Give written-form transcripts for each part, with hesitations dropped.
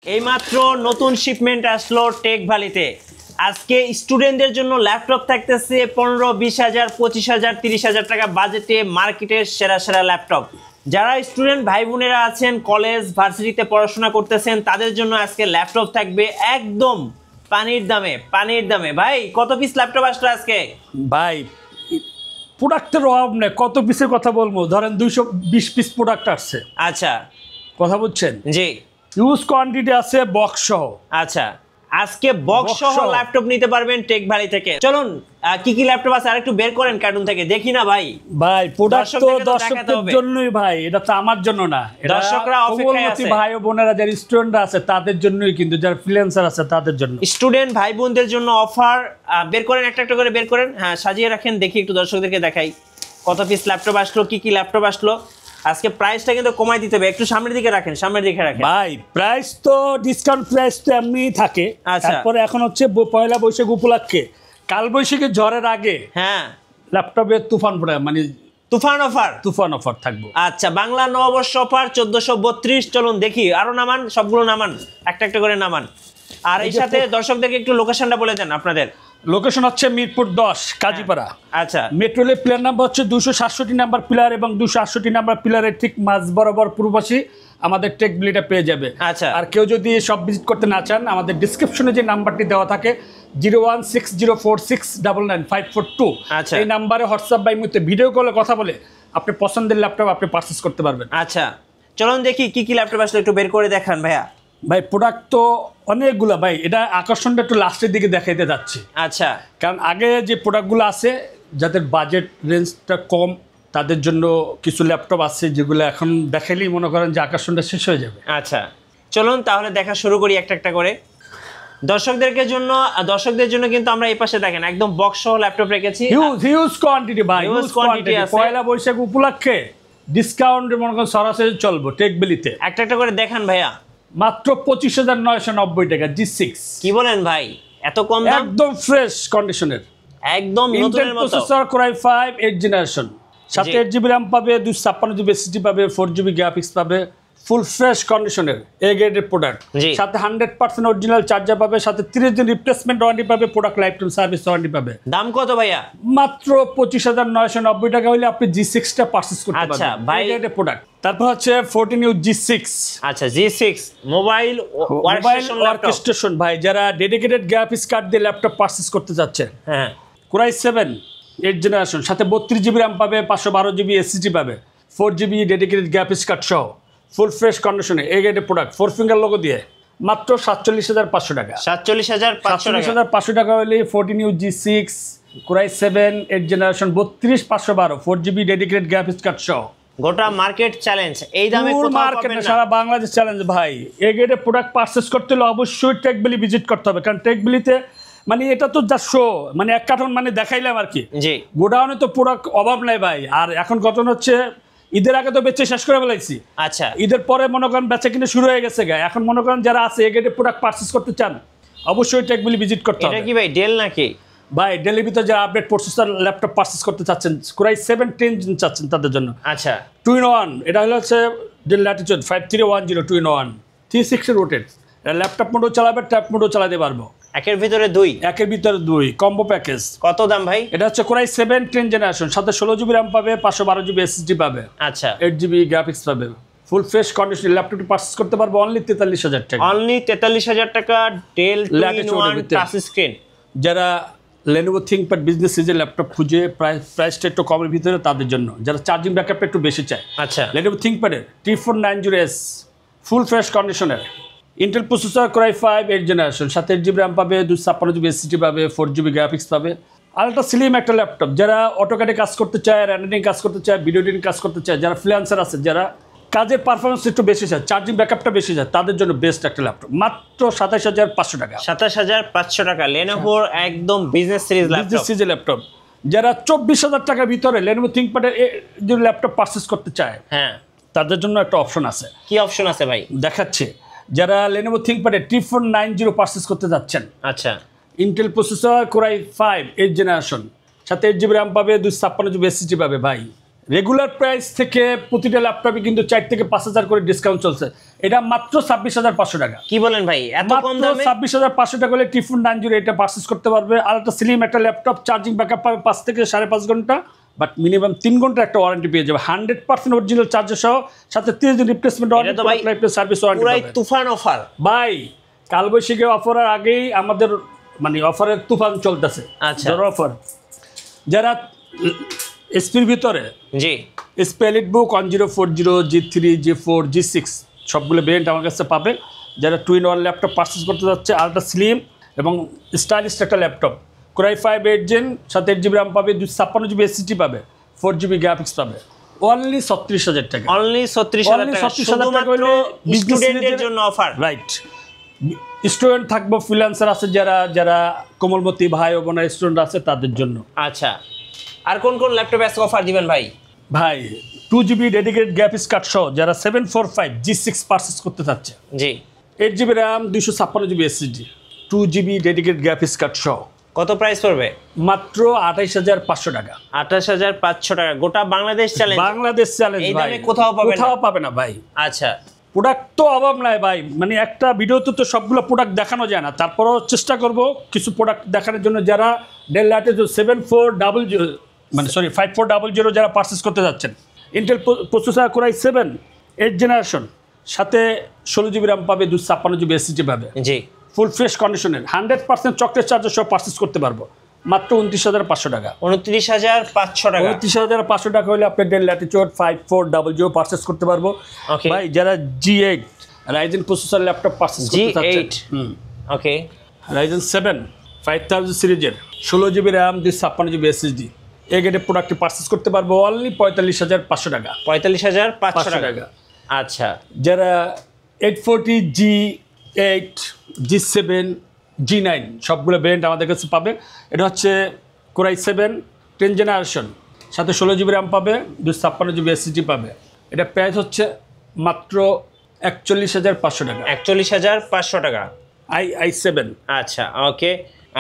এইমাত্র নতুন শিপমেন্ট আসলো টেক ভ্যালিতে। আজকে স্টুডেন্টদের জন্য ল্যাপটপ থাকতেছে 15-20,000 25,000 30,000 টাকা বাজেটে মার্কেটের সেরা সেরা ল্যাপটপ। যারা স্টুডেন্ট ভাই বোনেরা আছেন কলেজ ভার্সিটিতে পড়াশোনা করতেছেন তাদের জন্য আজকে ল্যাপটপ থাকবে একদম পানির দামে। ভাই কত পিস ল্যাপটপ আসলো আজকে? ভাই প্রোডাক্টের অভাব নেই, কত পিসের কথা বলবো, ধরেন 220 পিস প্রোডাক্ট আসছে। আচ্ছা, কথা বুঝছেন? জি, ইউজ কোয়ান্টিটি আছে বক্স সহ। আচ্ছা, আজকে বক্স সহ ল্যাপটপ নিতে পারবেন টেক ভ্যালি থেকে। চলুন কি কি ল্যাপটপ আছে আর একটু বের করেন কার্টুন থেকে, দেখি না ভাই। ভাই প্রোডাক্ট তো দর্শকদের জন্যই ভাই, এটা তো আমার জন্য না। দর্শকরা অপেক্ষায় আছে, ভাই ও বোনেরা যারা স্টুডেন্ট আছে তাদের জন্যই, কিন্তু যারা ফ্রিল্যান্সার আছে তাদের জন্য। স্টুডেন্ট ভাই বোনদের জন্য অফার বের করেন, একটা একটা করে বের করেন। হ্যাঁ, সাজিয়ে রাখেন, দেখি একটু দর্শকদেরকে দেখাই কত পিস ল্যাপটপ আসলো, কি কি ল্যাপটপ আসলো। আজকে প্রাইসটা কিন্তু কমাই দিতে হবে, একটু সামনের দিকে রাখেন, সামনের দিকে রাখেন। ভাই প্রাইস তো ডিসকাউন্ট প্রাইস তো এমনিই থাকে। তারপরে এখন হচ্ছে পয়লা বৈশাখ উপলক্ষে, কাল বৈশাখী ঝড়ের আগে হ্যাঁ ল্যাপটপে তুফান পড়ে, মানে তুফান অফার থাকবে। আচ্ছা, বাংলা নববর্ষ অফার 1432। চলুন দেখি, আরো নামান, সবগুলো নামান, একটা একটা করে নামান। আর এই সাথে দর্শকদেরকে একটু লোকেশনটা বলে দেন আপনাদের। লোকেশন হচ্ছে মিরপুর 10 কাজীপাড়া। আচ্ছা, মেট্রো রেলের প্লেয়ার নাম্বার হচ্ছে 267 নাম্বার পিলার এবং 268 নাম্বার পিলারের ঠিক মাঝ বরাবর পূর্বপাশে আমাদের টেক ভ্যালিটা পেয়ে যাবে। আচ্ছা, আর কেউ যদি সব ভিজিট করতে না চান, আমাদের ডিসক্রিপশনে যে নাম্বারটি দেওয়া থাকে 01604699542, আচ্ছা, এই নাম্বারে হোয়াটসঅ্যাপ বা ইমোতে ভিডিও কলে কথা বলে আপনি পছন্দের ল্যাপটপ আপনি পারচেজ করতে পারবেন। আচ্ছা, চলুন দেখি কি কি ল্যাপটপ আসলে একটু বের করে দেখান ভাইয়া। ভাই প্রোডাক্ট তো অনেকগুলো, ভাই এটা আকর্ষণটা একটু লাস্টের দিকে দেখাইতে যাচ্ছি। আচ্ছা, কারণ আগে যে প্রোডাক্টগুলো আছে যাদের বাজেট রেঞ্জটা কম তাদের জন্য কিছু ল্যাপটপ আছে যেগুলো এখন দেখাইলেই মনে করেন যে আকর্ষণটা শেষ হয়ে যাবে। আচ্ছা, চলুন তাহলে দেখা শুরু করি একটা একটা করে। দর্শকদের জন্য কিন্তু আমরা এই পাশে দেখেন একদম বক্স সহ ল্যাপটপ রেখেছি। হিউজ কোয়ান্টিটি ভাই, হিউজ কোয়ান্টিটি। পয়লা বৈশাখ উপলক্ষে ডিসকাউন্ট মনে করেন সরাসরি চলবে টেক ভ্যালিতে। একটা একটা করে দেখান ভাইয়া। মাত্র 25,990 টাকা G6। কি বলেন ভাই, এত কম দাম? একদম ফ্রেশ কন্ডিশনের, একদম নতুনের মতো। Processor Core i5 8th generation, সাথে 8GB RAM পাবে, 256GB SSD পাবে, 4GB গ্রাফিক্স পাবে, ফুল ফ্রেশ কন্ডিশনের এ গ্রেডের প্রোডাক্ট। সাথে 100% অরিজিনাল চার্জার পাবে, সাথে 30 দিন রিপ্লেসমেন্ট ওয়ারেন্টি পাবে, product life time service warranty পাবে। দাম কত ভাইয়া? মাত্র 25,990 টাকা হলে আপনি G6টা পারচেজ করতে পারবেন। আচ্ছা ভাই, এই গ্রেডের প্রোডাক্ট। তারপর হচ্ছে 14U G6। আচ্ছা, G6 মোবাইল ওয়ার্কস্টেশন ভাই, যারা ডেডিকেটেড গ্রাফিক্স কার্ড দিয়ে ল্যাপটপ পারচেজ করতে যাচ্ছেন। হ্যাঁ, Core i7 8th জেনারেশন, সাথে 32GB RAM পাবে, 512GB SSD পাবে, 4GB ডেডিকেটেড গ্রাফিক্স কার্ড সহ ফুল ফ্রেশ কন্ডিশনে এই গ্রেডের প্রোডাক্ট 4 ফিঙ্গার লোগো দিয়ে মাত্র 47,500 টাকা। 47,500 টাকা হলে 14U G6 Core i7 8th generation 32,512 4GB dedicated graphics card সহ। গোটা মার্কেট চ্যালেঞ্জ, এই দামে কোথাও পাবেন না, সারা বাংলাদেশ চ্যালেঞ্জ ভাই। এই গ্রেডের প্রোডাক্ট পারচেজ করতে হলে অবশ্যই টেক ভ্যালি ভিজিট করতে হবে, কারণ টেক ভ্যালিতে মানে এটা তো যা শো, মানে এক কার্টন মানে দেখাইলাম আর কি। জি, গোডাউনে তো প্রোডাক্ট অভাব নাই ভাই। আর এখন ঘটনা হচ্ছে ঈদের আগে তো বেচে শেষ করে ফেলাইছি। আচ্ছা, ঈদের পরে মনে করেন বেচা কিনে শুরু হয়ে গেছে গায়ে। এখন মনে করেন যারা আছে এগেটে প্রোডাক্ট পারচেজ করতে চান অবশ্যই টেক ভ্যালি ভিজিট করতে হবে। এটা কি ভাই ডেল নাকি? ভাই ডেলের ভিতরে যারা আপডেট প্রসেসর ল্যাপটপ পারচেজ করতে চাচ্ছেন, Core i7 10 চাচ্ছেন তাদের জন্য। আচ্ছা, 2-in-1 এটা হচ্ছে Dell Latitude 5310 2-in-1 360 rotate. Laptop মোডও চালাবে, ট্যাব মোডও চালাতে পারবো। একের ভিতরে দুই কম্বো প্যাকেজ। কত দাম ভাই? এটা হচ্ছে Core i7 10th জেনারেশন, সাথে 16GB RAM পাবে, 512GB SSD পাবে, আচ্ছা 8GB গ্রাফিক্স পাবে, ফুল ফ্রেশ কন্ডিশন ল্যাপটপটি পারচেজ করতে পারবো অনলি 43,000 টাকা। অনলি 43,000 টাকা ডেল 2-in-1 টাচ স্ক্রিন। যারা Lenovo ThinkPad বিজনেস সিরিজের ল্যাপটপ খুঁজে প্রাইসটা একটু কমের ভিতরে তাদের জন্য, যারা চার্জিং ব্যাকআপটা একটু বেশি চায়, আচ্ছা Lenovo ThinkPad এর T490S ফুল ফ্রেশ কন্ডিশনের Intel processor Core i5 8th generation, সাথে 8GB RAM পাবে, 256GB SSD পাবে, 4GB গ্রাফিক্স পাবে। আলট্রা স্লিম একটা ল্যাপটপ, যারা অটোক্যাডে কাজ করতে চায়, রেন্ডারিং কাজ করতে চায়, ভিডিও এডিটিং কাজ করতে চায়, যারা ফ্রিল্যান্সার আছে, যারা কাজের পারফরমেন্স একটু বেশি চায়, চার্জিং ব্যাকআপটা বেশি চায়, তাদের জন্য বেস্ট একটা ল্যাপটপ। মাত্র 27,500 টাকা। 27,500 টাকা Lenovo একদম বিজনেস সিরিজ ল্যাপটপ। যারা 24,000 টাকার ভিতরে Lenovo ThinkPad এর ল্যাপটপ পারচেজ করতে চায়, হ্যাঁ তাদের জন্য একটা অপশন আছে। কি অপশন আছে ভাই? দেখাচ্ছে। যারা Lenovo ThinkPad T490 পারচেজ করতে যাচ্ছেন, আচ্ছা Intel processor Core i5 8th generation, সাথে 8GB RAM পাবে, 256GB SSD পাবে ভাই, রেগুলার প্রাইস থেকে প্রতিটা ল্যাপটপে কিন্তু 4 থেকে 5,000 করে ডিসকাউন্ট চলছে। এটা মাত্র 26,500 টাকা। কি বলেন ভাই, এত কম দামে? 26,500 টাকা হলে টিফুন 9 এটা পারচেজ করতে পারবে। আলট্রা স্লিম একটা ল্যাপটপ, চার্জিং ব্যাকআপ পাবে 5 থেকে 5.5 ঘন্টা, বাট মিনিমাম 3 ঘন্টা একটা ওয়ারেন্টি পেয়ে যাবে 100% অরিজিনাল চার্জার সহ, সাথে 30 দিন রিপ্লেসমেন্ট ওয়ারেন্টি, সার্ভিস ওয়ারেন্টি। পুরাই তুফান অফার ভাই। কালবৈশাখী অফারের আগেই আমাদের মানে অফারের তুফান চলতেছে। আচ্ছা, অফার যারা এসপির ভিতরে জি SP EliteBook 1040, G3, G4, G6 সবগুলো ভেরিয়েন্ট আমার কাছে পাবে। যারা 2-in-1 ল্যাপটপ পারচেস করতে যাচ্ছে, আলট্রা স্লিম এবং স্টাইলিশ একটা ল্যাপটপ, Core i5 8 Gen, সাথে 8 GB RAM পাবে, 256 GB SSD পাবে, 4 GB গ্রাফিক্স পাবে, অনলি 36,000 টাকা। অনলি 36,000 টাকা, শুধুমাত্র স্টুডেন্টদের জন্য অফার। রাইট, স্টুডেন্ট থাকবো, ফ্রিল্যান্সার আছে, যারা কোমলমতি ভাই ও বোনের স্টুডেন্ট আছে তাদের জন্য। আচ্ছা, আর কোন কোন ল্যাপটপে আজকে অফার দিবেন ভাই? ভাই 2 GB ডেডিকেটেড গ্রাফিক্স কার্ড সহ যারা 745 G6 পারচেস করতে চাচ্ছে, জি 8 GB RAM, 256 GB SSD, 2 GB dedicated graphics card সহ কত প্রাইস পড়বে? মাত্র 28,500 টাকা। 28,500 টাকা, গোটা বাংলাদেশ চ্যালেঞ্জ। বাংলাদেশ চ্যালেঞ্জ এই ভাই, দামে কোথাও পাবে না ভাই। আচ্ছা, প্রোডাক্ট তো অভাব নাই ভাই, মানে একটা ভিডিওতে তো সবগুলো প্রোডাক্ট দেখানো যায় না, তারপরও চেষ্টা করব কিছু প্রোডাক্ট দেখানোর জন্য। যারা ডেল ল্যাটিটিউড 5400 যারা পারচেস করতে যাচ্ছেন, Intel processor Core i7 8 generation, সাথে 16 GB RAM পাবে, 256 GB SSD পাবে, জি ফুল ফ্রেশ কন্ডিশনের 100% চকলেট চার্জার সহ পারচেস করতে পারবো মাত্র 29,500 টাকা। 29,500 টাকা, 29,500 টাকা হলে আপনি ডেল ল্যাটিটিউড 5400 পারচেস করতে পারবো। ওকে ভাই যারা G8 Ryzen processor laptop purchase করতে চাচ্ছেন, G8 ওকে, রাইজেন 7 5000 সিরিজের 16 GB RAM, 256 GB SSD, এই গেটে প্রোডাক্টটি পারচেস করতে পারবো অনলি 45,500 টাকা। 45,500 টাকা। আচ্ছা, যারা 840 G8, G7, G9 সবগুলো ভেরিয়েন্ট আমাদের কাছে পাবে। এটা হচ্ছে Core i7 10 জেনারেশন, সাথে 16 GB RAM পাবে, 256 GB SSD পাবে। এটা প্রাইস হচ্ছে মাত্র 41,500 টাকা। 41,500 টাকা i7। আচ্ছা ওকে,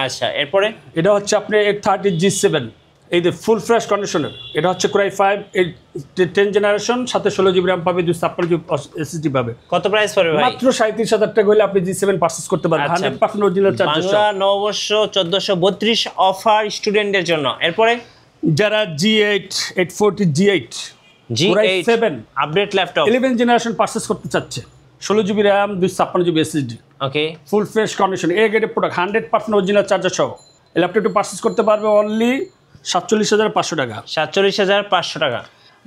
আচ্ছা এরপরে এটা হচ্ছে আপনার 830 G7, এই যে ফুল ফ্রেশ কন্ডিশনের। এটা হচ্ছে Core i5 10 জেনারেশন, সাথে 16 GB RAM পাবে, 256 GB SSD পাবে। কত প্রাইস পড়বে ভাই? মাত্র 37,000 টাকা হলে আপনি G7 পারচেজ করতে পারবেন 100% অরিজিনাল চার্জার সহ। বাংলা নববর্ষ 1432 অফার স্টুডেন্টদের জন্য। এরপরে যারা G8 840 G8 Core i7 update laptop 11 generation purchase করতে চাচ্ছে, 16 GB RAM, 256 GB SSD, ওকে ফুল ফ্রেশ কন্ডিশন, এ গ্রেডের প্রোডাক্ট, 100% অরিজিনাল চার্জার সহ এই ল্যাপটপটি পারচেজ করতে পারবে অনলি 47,500 টাকা। 47,500 টাকা।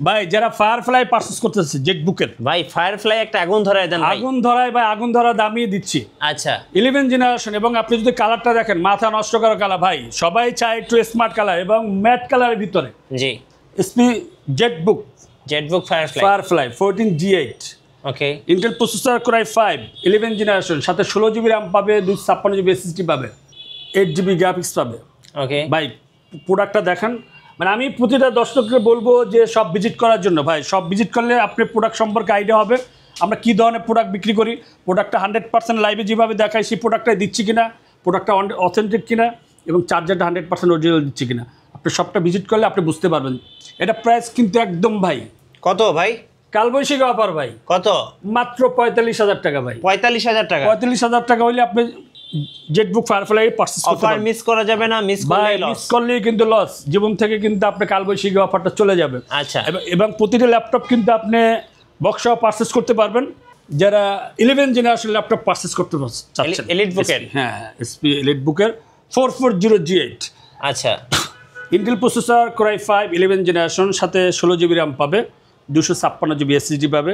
ভাই যারা ফায়ারফ্লাই পারচেজ করতেছে জেটবুকের, ভাই ফায়ারফ্লাই একটা আগুন ধরায় দেন ভাই। আগুন ধরায় ভাই, আগুন ধরা দামিয়ে দিচ্ছি। আচ্ছা 11 জেনারেশন, এবং আপনি যদি কালারটা দেখেন মাথা নষ্ট করা কালার ভাই, সবাই চায় একটু স্মার্ট কালার এবং ম্যাট কালারের ভিতরে। জি এসপি ZBook Firefly 14 G8, okay Intel processor Core i5 11 generation, সাথে 16 GB RAM পাবে, 256 GB SSD পাবে, 8 GB গ্রাফিক্স পাবে। ওকে ভাই প্রোডাক্টটা দেখেন, মানে আমি প্রতিটা দর্শককে বলবো যে সব ভিজিট করার জন্য। ভাই সব ভিজিট করলে আপনি প্রোডাক্ট সম্পর্কে আইডিয়া হবে, আমরা কী ধরনের প্রোডাক্ট বিক্রি করি, প্রোডাক্টটা 100% লাইভে যেভাবে দেখাই সেই প্রোডাক্টটাই দিচ্ছি কিনা, প্রোডাক্টটা অথেন্টিক কিনা, এবং চার্জারটা 100% অরিজিনাল দিচ্ছি কিনা, আপনি সবটা ভিজিট করলে আপনি বুঝতে পারবেন। এটা প্রাইস কিন্তু একদম ভাই কত ভাই? কালবৈশাখী অফার ভাই। কত? মাত্র 45,000 টাকা ভাই। 45,000 টাকা। 45,000 টাকা হইলে আপনি জেটবুক ফায়ারফ্লাই পারচেজ করতে পারবেন। অফার মিস করা যাবে না, মিস করলেই কিন্তু লস, জীবন থেকে কিন্তু আপনি কালবৈশাখী অফারটা চলে যাবে। আচ্ছা, এবং প্রতিটা ল্যাপটপ কিন্তু আপনি বক্স সহ পারচেজ করতে পারবেন। যারা 11 জেনারেশন ল্যাপটপ পারচেজ করতে চাচ্ছেন, এলিটবুকের, হ্যাঁ এসপি এলিটবুকের 440 G8, আচ্ছা Intel processor Core i5 11 generation, সাথে 16 GB RAM পাবে, 256 GB SSD পাবে,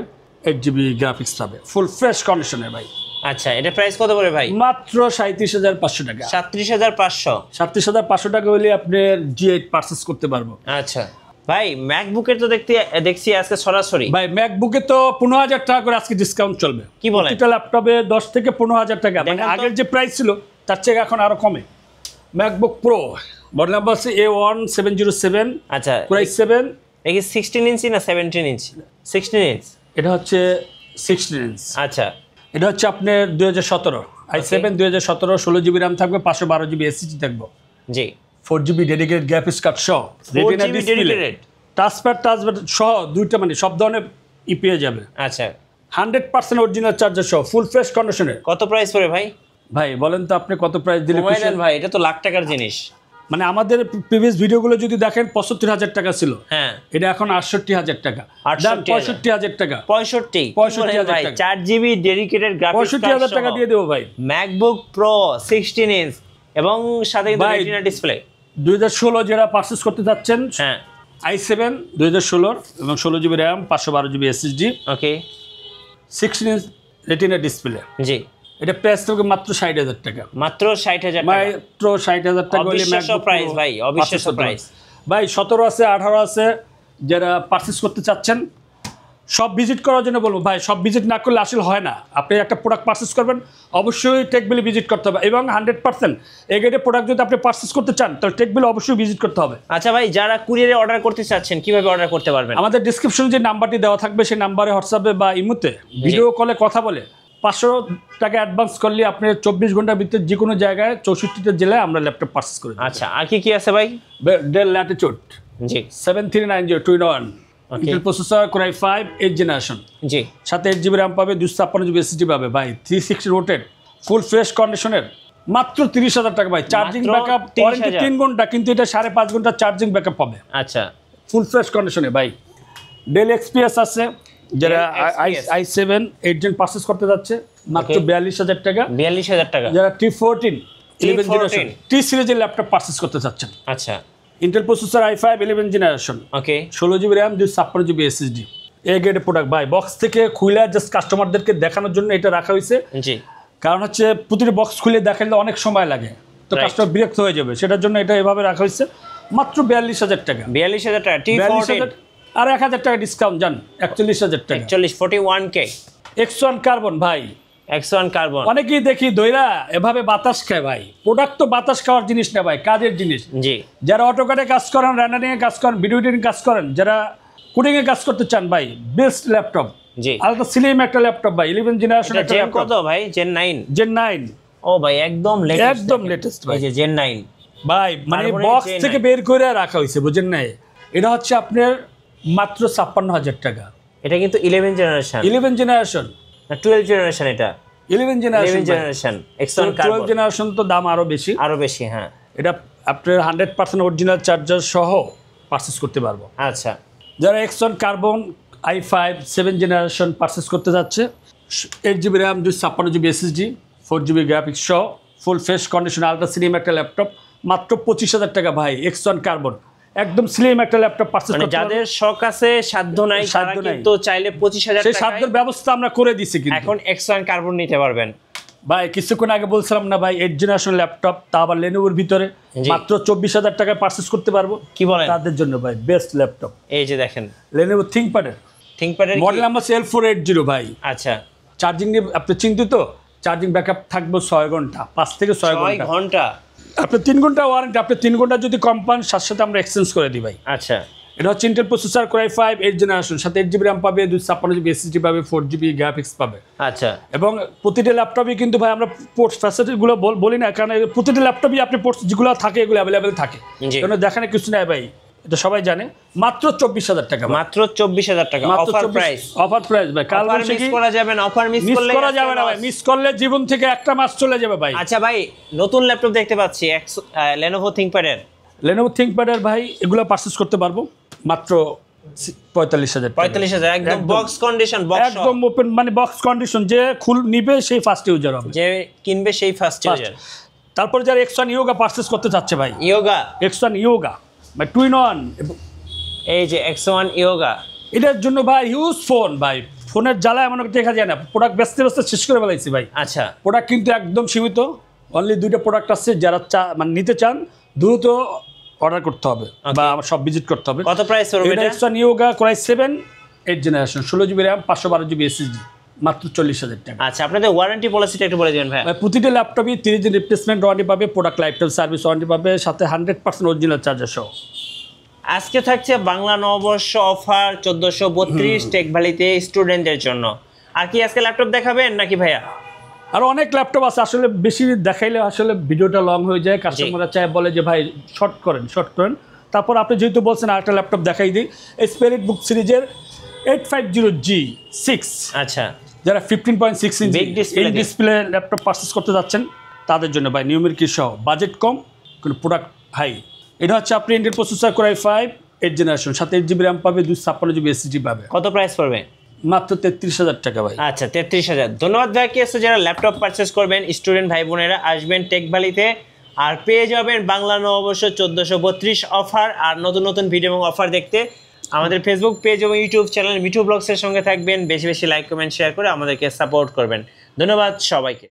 8 GB গ্রাফিক্স পাবে, ফুল ফ্রেশ কন্ডিশনের ভাই। আচ্ছা এটা প্রাইস কত পড়ে ভাই? মাত্র 37,500 টাকা। 37,500। 37,500 টাকা হলে আপনি G8 পারচেজ করতে পারবো। আচ্ছা ভাই ম্যাকবুকের তো দেখছি আজকে সরাসরি। ভাই ম্যাকবুকে তো 15,000 টাকা করে আজকে ডিসকাউন্ট চলবে। কি বলেন? প্রতিটা ল্যাপটপে 10 থেকে 15,000 টাকা, মানে আগের যে প্রাইস ছিল তার চেয়ে এখন আরো কমে। ম্যাকবুক প্রো মডেল নাম্বার হচ্ছে A1707। আচ্ছা Core i7, এটা কি 16 ইঞ্চি না 17 ইঞ্চি? 16 ইঞ্চ। এটা হচ্ছে 16 ইঞ্চ। আচ্ছা এটা হচ্ছে আপনার 2017 i7 2017, 16 GB RAM থাকবে, 512 GB SSD থাকবে, জি 4 GB ডেডিকেটেড গ্রাফিক্স কার্ড সহ, রেটিনা ডিসপ্লে, টাচপ্যাড সহ দুইটা মানে সব ধরনের পেয়ে যাবে। আচ্ছা 100% অরিজিনাল চার্জার সহ ফুল ফ্রেশ কন্ডিশনে। কত প্রাইস পড়ে ভাই? ভাই বলেন তো আপনি কত প্রাইস দিলে কমাই দেন ভাই, এটা তো লাখ টাকার জিনিস। মানে আমাদের প্রিভিয়াস ভিডিওগুলো যদি দেখেন 75,000 টাকা ছিল, হ্যাঁ এটা এখন 68,000 টাকা, 65,000 টাকা, 65,000 ভাই, 4GB ডেডিকেটেড গ্রাফিক্স 65,000 টাকা দিয়ে দেবো ভাই। ম্যাকবুক প্রো 16 ইঞ্চ এবং সাথে কিন্তু ভাই, রেটিনা ডিসপ্লে। 2016 যারা পারচেজ করতে যাচ্ছেন, হ্যাঁ i7 2016 এবং 16GB র্যাম 512GB SSD, ওকে 16 ইঞ্চ রেটিনা ডিসপ্লে। জি, এটা প্রাইস থাকবে মাত্র 60,000 টাকা, মাত্র 60,000 টাকা, মাত্র 60,000 টাকা হলে অবিশ্বাস্য MacBook প্রাইস Pro ভাই, অবিশ্বাস্য purchase করতে প্রাইস। পারবেন। ভাই 17 আছে 18 আছে যারা পারচেজ করতে চাচ্ছেন, সব ভিজিট করার জন্য বলবো ভাই, সব ভিজিট না করলে আসলে হয় না। আপনি একটা প্রোডাক্ট পারচেজ করবেন, অবশ্যই টেকবিলি ভিজিট করতে হবে এবং 100% এই গ্রেডের প্রোডাক্ট যদি আপনি পারচেজ করতে চান তাহলে টেকবিলি অবশ্যই ভিজিট করতে হবে। আচ্ছা ভাই, যারা কুরিয়ারে অর্ডার করতে চাচ্ছেন কিভাবে অর্ডার করতে পারবেন? আমাদের ডিসক্রিপশনে যে নাম্বারটি দেওয়া থাকবে সেই নাম্বারে হোয়াটসঅ্যাপে বা ইমোতে ভিডিও কলে কথা বলে 500 টাকা অ্যাডভান্স করলে আপনি 24 ঘন্টার ভিতরে যে কোনো জায়গায় 64টা জেলায় আমরা ল্যাপটপ পারচেজ করি। আচ্ছা, আর কি কি আছে ভাই? ডেল ল্যাটিটিউড জি 7390 Intel processor Core i5 8th generation, জি সাথে 8GB র্যাম পাবে, 256GB SSD পাবে ভাই, 360 রোটেড ফুল ফ্রেশ কন্ডিশনের, মাত্র 30,000 টাকা ভাই। চার্জিং ব্যাকআপ 3 ঘন্টা, কিন্তু এটা 5.5 ঘন্টা চার্জিং ব্যাকআপ পাবে। আচ্ছা, ফুল ফ্রেশ কন্ডিশনে ভাই। ডেল XPS আছে, যারা i7 8th জেন পারচেজ করতে যাচ্ছে মাত্র 42,000 টাকা, 42,000 টাকা। যারা T14 11 জেনারেশন T সিরিজের ল্যাপটপ পারচেজ করতে যাচ্ছেন, আচ্ছা ইন্টেল প্রসেসর i5 11 জেনারেশন, ওকে 16GB র্যাম 256GB SSD, এই গ্রেডের প্রোডাক্ট ভাই। বক্স থেকে খুলে জাস্ট কাস্টমারদেরকে দেখানোর জন্য এটা রাখা হয়েছে, জি, কারণ হচ্ছে প্রতিটি বক্স খুলে দেখালে অনেক সময় লাগে, তো কাস্টমার বিরক্ত হয়ে যাবে, সেটার জন্য এটা এভাবে রাখা হয়েছে মাত্র 42,000 টাকা। 42,000 টাকা T14 আর 1,000 টাকা ডিসকাউন্ট যান, 41,000 টাকা। 41K X1 কার্বন ভাই, X1 কার্বন। অনেকেই দেখি দইরা এভাবে বাতাস খায় ভাই, প্রোডাক্ট তো বাতাস খাওয়ার জিনিস না ভাই, কাজের জিনিস। জি, যারা অটোকাডে কাজ করেন, রেন্ডারিং এ কাজ করেন, ভিডিও এডিটিং কাজ করেন, যারা কোডিং এ কাজ করতে চান ভাই, best laptop, G ultra slim একটা ল্যাপটপ ভাই, 11 জেনারেশন একটা জেন ল্যাপটপ, কত ভাই? জেন 9। জেন 9 ও ভাই, একদম লেটেস্ট, একদম লেটেস্ট ভাই। এই যে জেন 9 ভাই মানে তারপরে বক্স Gen থেকে 9 বের করে রাখা হয়েছে, বুঝেন না? এটা হচ্ছে আপনার মাত্র 56,000 টাকা। এটা কিন্তু 11 জেনারেশন 11 জেনারেশন না 12 জেনারেশন? এটা 11 generation 11 generation X1 12 carbon, generation তো দাম আরো বেশি, আরো বেশি। হ্যাঁ, এটা আপনার 100% অরিজিনাল চার্জার সহ পারচেজ করতে পারবো। আচ্ছা যারা X1 carbon i5 7 generation purchase করতে যাচ্ছে, 8GB RAM 256GB SSD 4GB graphics সহ full fresh condition ultra slim একটা ল্যাপটপ, মাত্র 25,000 টাকা ভাই। X1 কার্বন একদম স্লিম একটা ল্যাপটপ পারচেজ মানে করতে যাদের শখ আছে, সাধ্য নাই, তারা কিন্তু চাইলে 25,000 সেই টাকায় সাধ্যের ব্যবস্থা আমরা করে দিছি কিন্তু এখন X1 কার্বন নিতে পারবেন ভাই। কিছুক্ষণ আগে বলছিলাম না ভাই, 8th জেনারেশন ল্যাপটপ, তা আবার লেনোভোর ভিতরে, মাত্র 24,000 টাকায় পারচেজ করতে পারবো। কি বলেন? তাদের জন্য ভাই বেস্ট ল্যাপটপ, এই যে দেখেন লেনোভো থিংকপ্যাডের মডেল নাম্বার L480 ভাই। আচ্ছা, চার্জিং নিয়ে আপনি চিন্তিত? চার্জিং ব্যাকআপ থাকবে 6 ঘন্টা, 5 থেকে 6 ঘন্টা। আপনি 3 ঘন্টা ওয়ারেন্টি, আপনি 3 ঘন্টা যদি কম পান সাথে সাথে আমরা এক্সচেঞ্জ করে দিই ভাই। আচ্ছা, এটা হচ্ছে Intel processor Core i5 8th generation, সাথে 8GB র্যাম পাবে, 256GB SSD পাবে, 4GB গ্রাফিক্স পাবে। আচ্ছা, এবং প্রতিটা ল্যাপটপই কিন্তু ভাই আমরা পোর্টস ফ্যাসিলিটিগুলো বলি না, কারণ প্রতিটা ল্যাপটপই আপনি পোর্টস যেগুলো থাকে এগুলো অ্যাভেলেবেল থাকে, কারণ দেখানে কিছু নাই ভাই, এটা সবাই জানে। মাত্র 24,000 টাকা, মাত্র 24,000 টাকা অফার প্রাইস। অফার প্রাইস ভাই, কাল মিস করা যাবে না, অফার মিস করা যাবে না ভাই, মিস করলে জীবন থেকে একটা মাস চলে যাবে ভাই। আচ্ছা ভাই, নতুন ল্যাপটপ দেখতে পাচ্ছি Lenovo ThinkPad এর ভাই, এগুলো পারচেজ করতে পারবো মাত্র 45,000 টাকা। 45,000 একদম বক্স কন্ডিশন, একদম ওপেন, মানে বক্স কন্ডিশন, যে নিবে সেই ফার্স্ট ইউজার হবে, যে কিনবে সেই ফার্স্ট ইউজার। তারপর যারা X1 ইয়োগা পারচেজ করতে চাচ্ছে ভাই, X1 ইয়োগা ভাই 2-in-1, এই যে X1 ইয়োগা, এটার জন্য ভাই হিউজ ফোন ভাই, ফোনের জ্বালা এমন দেখা যায় না, প্রোডাক্ট ব্যস্ত শেষ করে ফেলাইছি ভাই। আচ্ছা, প্রোডাক্ট কিন্তু একদম সীমিত, অনলি 2টা প্রোডাক্ট আছে, যারা মানে নিতে চান দ্রুত অর্ডার করতে হবে বা আমার সব ভিজিট করতে হবে। কত প্রাইস পড়বে এটা? X1 yoga Core i7 8th generation 16GB RAM 512GB SSD, মাত্র 40,000 টাকা। আচ্ছা, আপনাদের ওয়ারেন্টি পলিসিটা একটু বলে দিবেন ভাই। প্রতিটা ল্যাপটপই 30 দিন রিপ্লেসমেন্ট ওয়ারেন্টি পাবে, product life time service warranty পাবে, সাথে 100% অরিজিনাল চার্জার সহ। আজকে থাকছে বাংলা নববর্ষ অফার 1432 টেক ভ্যালিতে স্টুডেন্টদের জন্য। আর কি আজকে ল্যাপটপ দেখাবেন নাকি ভাইয়া? আর অনেক ল্যাপটপ আছে, আসলে বেশি দেখাইলে আসলে ভিডিওটা লং হয়ে যায়, কাস্টমাররা চায় বলে যে ভাই শর্ট করেন, তারপর আপনি যেহেতু বলছেন আরেকটা ল্যাপটপ দেখাই দিই, স্পিরিট বুক সিরিজের 850G6, আচ্ছা, যারা 15.6 ইঞ্চি Big display এই ডিসপ্লে ল্যাপটপ পারচেস করতে যাচ্ছেন তাদের জন্য ভাই নিউমেরিক সহ বাজেট কম কিন্তু প্রোডাক্ট হাই। এটা হচ্ছে আপনি Intel processor core i5 8th generation, সাথে 8GB র্যাম পাবে, 256GB SSD পাবে। কত প্রাইস পড়বে? মাত্র 33,000 টাকা ভাই। আচ্ছা, 33,000। ধন্যবাদ ভাইকে। যারা ল্যাপটপ পারচেস করবেন, স্টুডেন্ট ভাই বোনেরা আসবেন টেক ভ্যালিতে, আর পেয়ে যাবেন বাংলা নববর্ষ 1432 অফার আর নতুন নতুন ভিডিও এবং অফার দেখতে। আমাদের ফেসবুক পেজ এবং ইউটিউব চ্যানেল মিঠু ব্লগসের সঙ্গে থাকবেন। বেশি বেশি লাইক কমেন্ট শেয়ার করে আমাদেরকে সাপোর্ট করবেন। ধন্যবাদ সবাইকে।